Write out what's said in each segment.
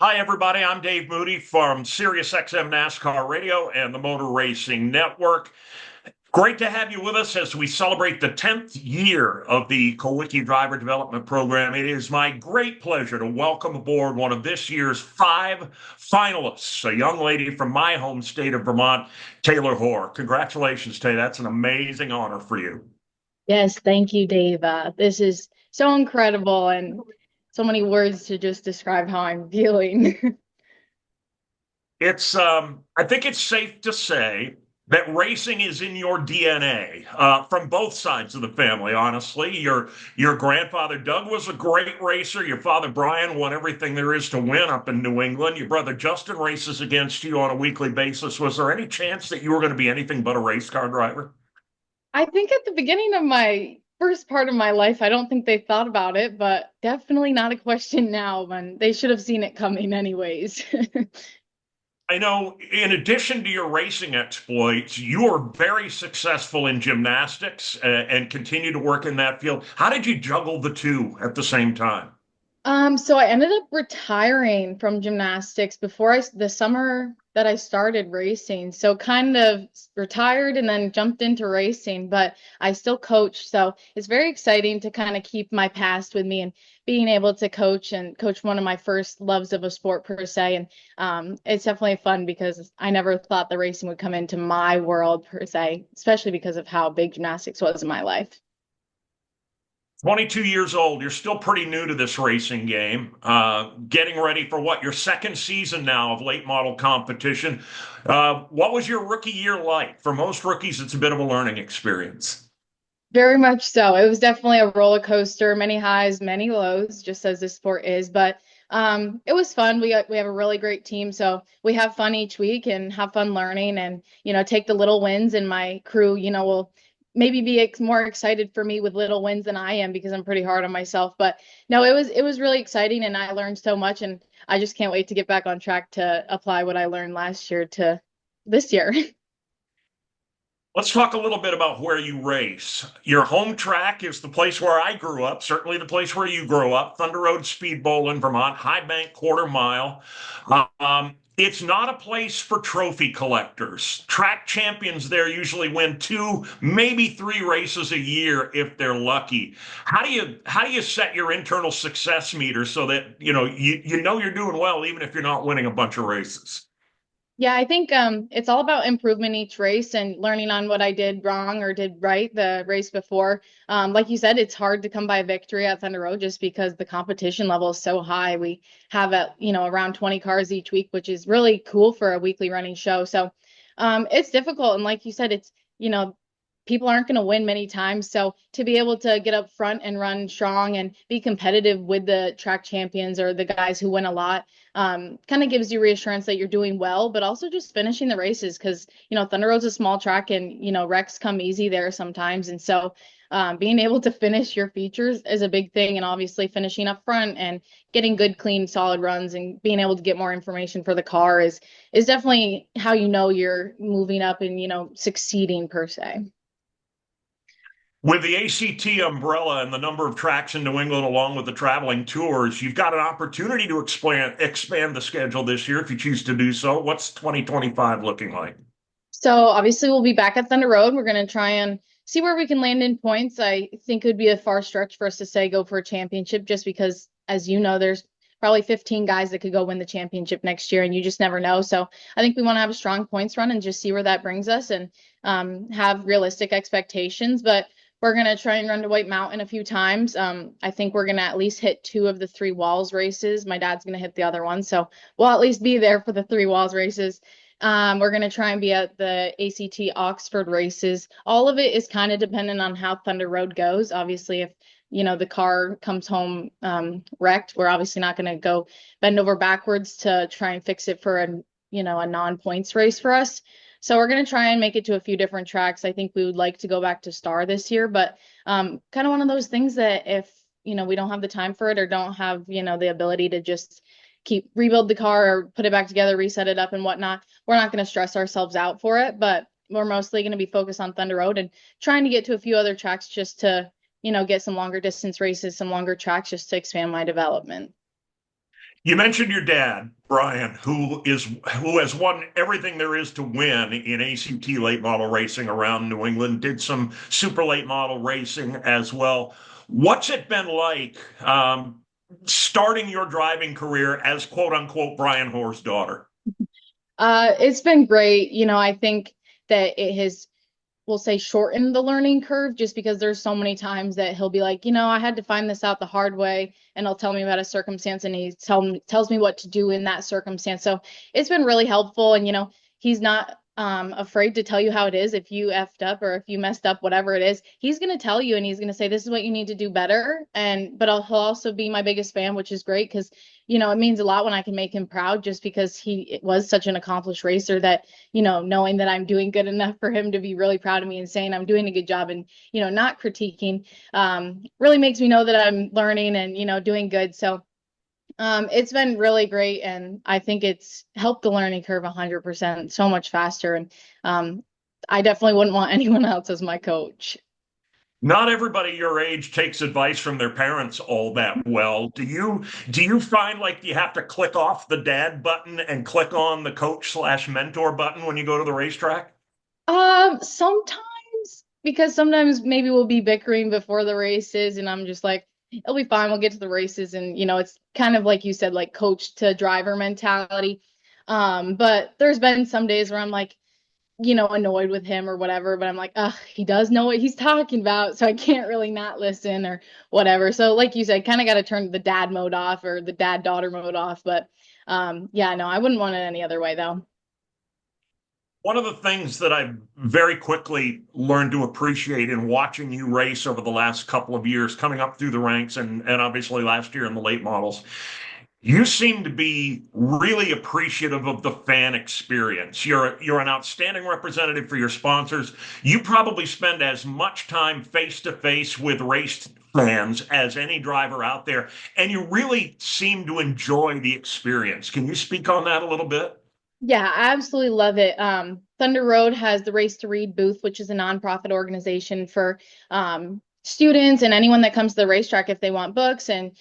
Hi, everybody. I'm Dave Moody from SiriusXM NASCAR Radio and the Motor Racing Network. Great to have you with us as we celebrate the 10th year of the Kulwicki Driver Development Program. It is my great pleasure to welcome aboard one of this year's five finalists, a young lady from my home state of Vermont, Taylor Hoar. Congratulations, Tay. That's an amazing honor for you. Yes, thank you, Dave. This is so incredible and so many words to just describe how I'm feeling. I think it's safe to say that racing is in your DNA from both sides of the family. Honestly, your grandfather Doug was a great racer. Your father Brian won everything there is to win up in New England. Your brother Justin races against you on a weekly basis. Was there any chance that you were going to be anything but a race car driver? I think at the beginning of my first part of my life, I don't think they thought about it, but definitely not a question now when they should have seen it coming anyways. I know, in addition to your racing exploits, you are very successful in gymnastics and continue to work in that field. How did you juggle the two at the same time? So I ended up retiring from gymnastics before the summer that I started racing. So kind of retired and then jumped into racing, but I still coach. So it's very exciting to kind of keep my past with me and being able to coach and coach one of my first loves of a sport per se. And it's definitely fun because I never thought the racing would come into my world per se, especially because of how big gymnastics was in my life. 22 years old, you're still pretty new to this racing game. Getting ready for what, your second season now of late model competition. What was your rookie year like? For most rookies, it's a bit of a learning experience. Very much so. It was definitely a roller coaster, many highs, many lows, just as this sport is. But it was fun. We have a really great team, so we have fun each week and have fun learning, and take the little wins. And my crew, will maybe be more excited for me with little wins than I am because I'm pretty hard on myself. But no, it was really exciting, and I learned so much, and I just can't wait to get back on track to apply what I learned last year to this year. Let's talk a little bit about where you race. Your home track is the place where I grew up, certainly the place where you grew up, Thunder Road Speed Bowl in Vermont, High Bank Quarter Mile. It's not a place for trophy collectors. Track champions there usually win two, maybe three races a year if they're lucky. How do you set your internal success meter so that you know you're doing well even if you're not winning a bunch of races? Yeah, I think it's all about improvement each race and learning on what I did wrong or did right the race before. Like you said, it's hard to come by a victory at Thunder Road just because the competition level is so high. We have around 20 cars each week, which is really cool for a weekly running show. So it's difficult. And like you said, people aren't going to win many times. So to be able to get up front and run strong and be competitive with the track champions or the guys who win a lot, kind of gives you reassurance that you're doing well, but also just finishing the races because, Thunder Road's a small track and, wrecks come easy there sometimes. And so being able to finish your features is a big thing. And obviously finishing up front and getting good, clean, solid runs and being able to get more information for the car is definitely how you know you're moving up and, succeeding per se. With the ACT umbrella and the number of tracks in New England, along with the traveling tours, you've got an opportunity to expand the schedule this year if you choose to do so. What's 2025 looking like? So obviously we'll be back at Thunder Road. We're going to try and see where we can land in points. I think it would be a far stretch for us to say go for a championship just because, as you know, there's probably 15 guys that could go win the championship next year, and you just never know. So I think we want to have a strong points run and just see where that brings us and have realistic expectations. But we're going to try and run to White Mountain a few times. I think we're going to at least hit two of the three walls races. My dad's going to hit the other one. So we'll at least be there for the three walls races. We're going to try and be at the ACT Oxford races. All of it is kind of dependent on how Thunder Road goes. Obviously, if the car comes home wrecked, we're obviously not going to go bend over backwards to try and fix it for a non-points race for us. So we're going to try and make it to a few different tracks. I think we would like to go back to Star this year, but kind of one of those things that if we don't have the time for it or don't have the ability to just keep rebuild the car or put it back together, reset it up and whatnot, we're not going to stress ourselves out for it. But we're mostly going to be focused on Thunder Road and trying to get to a few other tracks just to get some longer distance races, some longer tracks just to expand my development. You mentioned your dad, Brian, who has won everything there is to win in ACT late model racing around New England, did some super late model racing as well. What's it been like starting your driving career as quote unquote Brian Hoar's daughter? It's been great. I think that it has, we'll say, shortened the learning curve just because there's so many times that he'll be like, I had to find this out the hard way, and he'll tell me about a circumstance and tells me what to do in that circumstance. So it's been really helpful. And he's not afraid to tell you how it is. If you effed up or if you messed up, whatever it is, he's going to tell you and he's going to say, this is what you need to do better. He'll also be my biggest fan, which is great because it means a lot when I can make him proud, just because he was such an accomplished racer that knowing that I'm doing good enough for him to be really proud of me and saying I'm doing a good job and not critiquing, really makes me know that I'm learning and doing good. So it's been really great, and I think it's helped the learning curve 100% so much faster. And I definitely wouldn't want anyone else as my coach. Not everybody your age takes advice from their parents all that well. Do you find like you have to click off the dad button and click on the coach slash mentor button when you go to the racetrack? Sometimes, because sometimes maybe we'll be bickering before the races, and I'm just like, it'll be fine. We'll get to the races, and it's kind of like you said, like coach to driver mentality. But there's been some days where I'm like, annoyed with him or whatever, but I'm like, ugh, he does know what he's talking about, so I can't really not listen or whatever. So, like you said, kind of got to turn the dad mode off or the dad daughter mode off. But yeah, no, I wouldn't want it any other way though. One of the things that I very quickly learned to appreciate in watching you race over the last couple of years, coming up through the ranks and obviously last year in the late models, you seem to be really appreciative of the fan experience. You're an outstanding representative for your sponsors. You probably spend as much time face to face with race fans as any driver out there, and you really seem to enjoy the experience. Can you speak on that a little bit? Yeah, I absolutely love it. Thunder Road has the Race to Read booth, which is a nonprofit organization for students and anyone that comes to the racetrack if they want books and,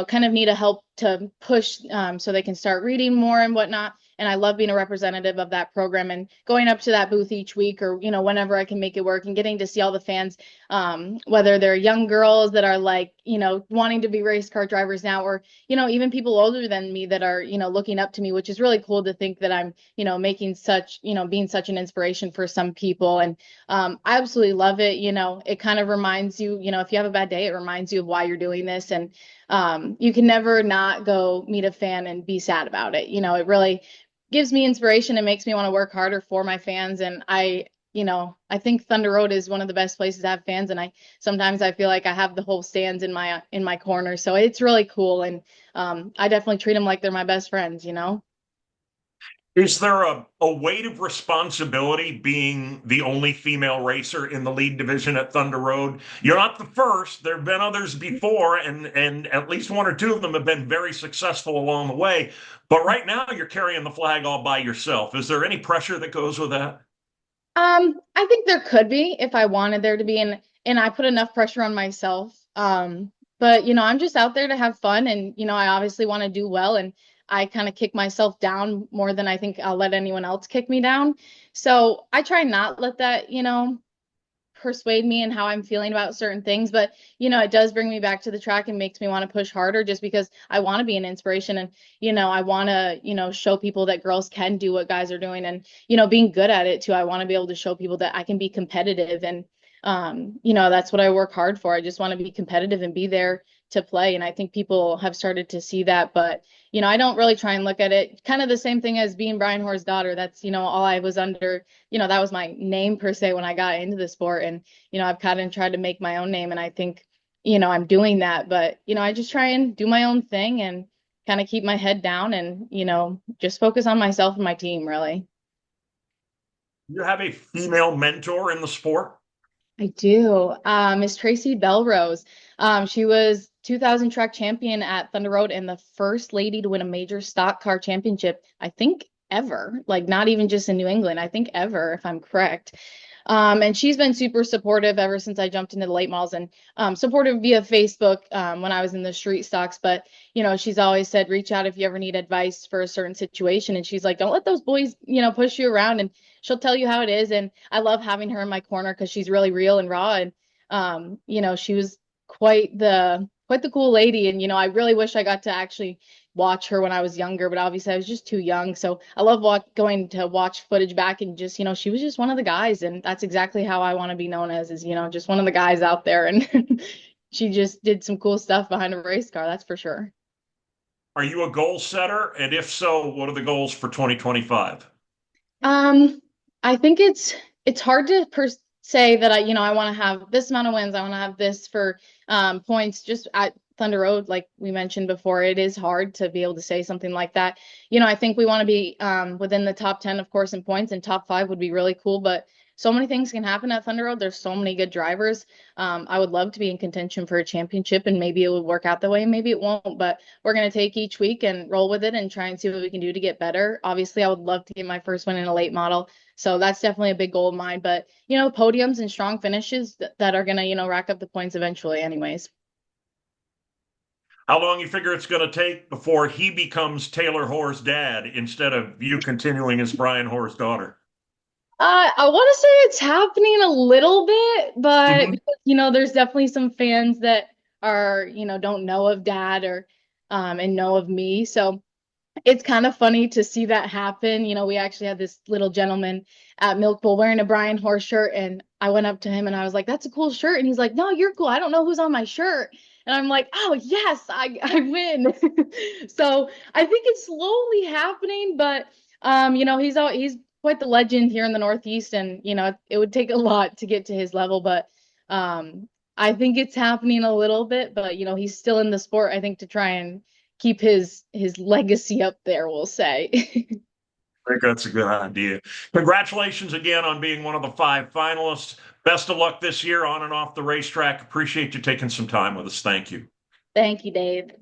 kind of need a help to push so they can start reading more and whatnot. And I love being a representative of that program and going up to that booth each week or, whenever I can make it work and getting to see all the fans, whether they're young girls that are like, wanting to be race car drivers now or, even people older than me that are, looking up to me, which is really cool to think that I'm, making such, being such an inspiration for some people. And I absolutely love it. It kind of reminds you, if you have a bad day, it reminds you of why you're doing this. And you can never not go meet a fan and be sad about it. It really gives me inspiration and makes me want to work harder for my fans. And I think Thunder Road is one of the best places to have fans. And sometimes I feel like I have the whole stands in my corner. So it's really cool. And I definitely treat them like they're my best friends. Is there a weight of responsibility being the only female racer in the lead division at Thunder Road? You're not the first. There have been others before, and at least one or two of them have been very successful along the way. But right now, you're carrying the flag all by yourself. Is there any pressure that goes with that? I think there could be if I wanted there to be, and I put enough pressure on myself. But I'm just out there to have fun, and I obviously want to do well, and I kind of kick myself down more than I think I'll let anyone else kick me down. So I try not let that, persuade me and how I'm feeling about certain things. But, it does bring me back to the track and makes me want to push harder just because I want to be an inspiration and, I want to, show people that girls can do what guys are doing and, being good at it too. I want to be able to show people that I can be competitive and, that's what I work hard for. I just want to be competitive and be there to play. And I think people have started to see that, but I don't really try and look at it kind of the same thing as being Brian Hoar's daughter. That's, all I was under, that was my name per se when I got into the sport. And, I've kind of tried to make my own name. And I think, I'm doing that. But, I just try and do my own thing and kind of keep my head down and, just focus on myself and my team, really. You have a female mentor in the sport? I do. Miss Tracy Belrose. She was 2000 track champion at Thunder Road and the first lady to win a major stock car championship, I think ever. Like not even just in New England, I think ever, if I'm correct. And she's been super supportive ever since I jumped into the late models and supportive via Facebook when I was in the street stocks. But, she's always said, reach out if you ever need advice for a certain situation. And she's like, don't let those boys, push you around, and she'll tell you how it is. And I love having her in my corner because she's really real and raw. And, she was quite the cool lady. And, I really wish I got to actually watch her when I was younger, but obviously I was just too young. So I love going to watch footage back and just, she was just one of the guys. And that's exactly how I want to be known as, is, just one of the guys out there. And she just did some cool stuff behind a race car, that's for sure. Are you a goal setter? And if so, what are the goals for 2025? Um, I think it's hard to say that I want to have this amount of wins. I want to have this for points just at Thunder Road, like we mentioned before. It is hard to be able to say something like that. I think we want to be within the top 10, of course, in points, and top 5 would be really cool. But so many things can happen at Thunder Road. There's so many good drivers. I would love to be in contention for a championship, and maybe it would work out that way, maybe it won't. But we're going to take each week and roll with it and try and see what we can do to get better. Obviously, I would love to get my first win in a late model. So that's definitely a big goal of mine. But, podiums and strong finishes that are going to, rack up the points eventually, anyways. How long you figure it's going to take before he becomes Taylor Hoar's dad instead of you continuing as Brian Hoar's daughter? I want to say it's happening a little bit, but Mhm. because, there's definitely some fans that are, don't know of dad or and know of me. So it's kind of funny to see that happen. We actually had this little gentleman at Milk Bowl wearing a Brian Horse shirt, and I went up to him and I was like, "That's a cool shirt." And he's like, "No, you're cool. I don't know who's on my shirt." And I'm like, "Oh, yes, I win." So I think it's slowly happening, but he's quite the legend here in the Northeast, and it would take a lot to get to his level, but I think it's happening a little bit, but he's still in the sport, I think, to try and keep his legacy up there, we'll say. I think that's a good idea. Congratulations again on being one of the 5 finalists. Best of luck this year on and off the racetrack. Appreciate you taking some time with us. Thank you. Thank you, Dave.